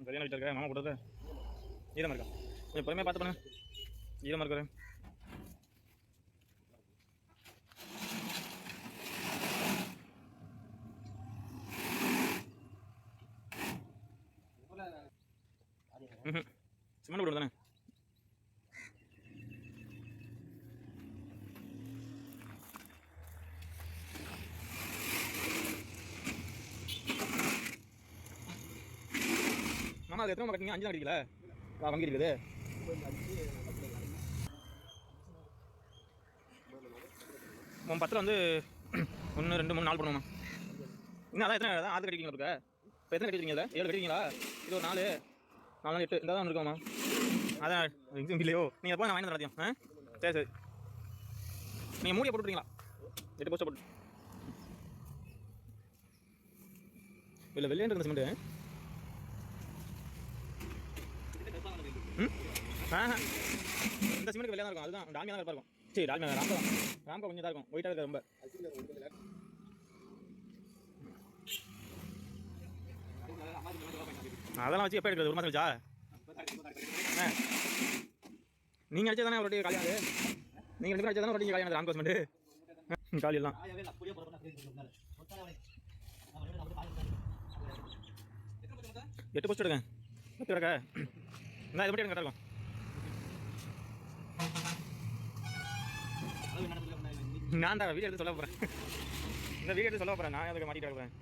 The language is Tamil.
கல்யாண வீட்டில் இருக்க மாமா போட்டது ஈரமாக இருக்கா? கொஞ்சம் பொறுமையாக பார்த்து பண்ணுங்க. ஈரமாக இருக்கிறேன். சிமெண்ட் போட்டு தானே? மாமா அது எத்தனை கட்டிங்க? 5 தான் கட்டிக்கல வங்கி இருக்குது. உன் 10 வந்து 1 2 3 4 பண்ணுவோம்மா. இன்னும் அதான் எத்தனை தான் 6 கட்டிக்கிங்க இருக்க? இப்போ எத்தனை கட்டிக்கிறீங்க? 7 கட்டிக்கிறீங்களா? இது ஒரு 4 4 8 இந்த தான் இருக்கோம்மா. அதான் எக்ஸாம் இல்லையோ நீங்கள் எப்போ நான் வாங்கி எல்லாத்தையும். சரி சரி நீங்கள் மூடியை போட்டுறீங்களா? 8 போஸ்ட்டை போட்டு இல்லை வெளியே இருந்த சிமெண்ட்டு. இந்த சிமெண்ட்டுக்கு வெளியே தான் இருக்கும். அதுதான் டால்மியா தான் இருக்கும். சரி டால்மியா ராம்கா ராம்கா கொஞ்சம் தான் இருக்கும். ஒயிட்டாக இருக்குது ரொம்ப. அதெல்லாம் வச்சு எப்போ எடுக்கிறது? ஒரு மாதம் வச்சா நீங்கள் அடிச்சா தானே ஒரு வாட்டி காலியாது. நீங்கள் 2 பேரும் அடிச்சா தானே ஒரு வாட்டி காலியானது ராம்கா சிமெண்ட்டு காலியெல்லாம். 8 போஸ்ட் எடுங்க. 10 கிடக்க இந்த இது மட்டும் எனக்கு கரெக்டாக இருக்கும். நான் தான் வீடியோ எடுத்து சொல்ல போகிறேன். இந்த வீடியோ எடுத்து சொல்ல போகிறேன். நான் அதுக்கு மாட்டிட்டு கிடக்குறேன்.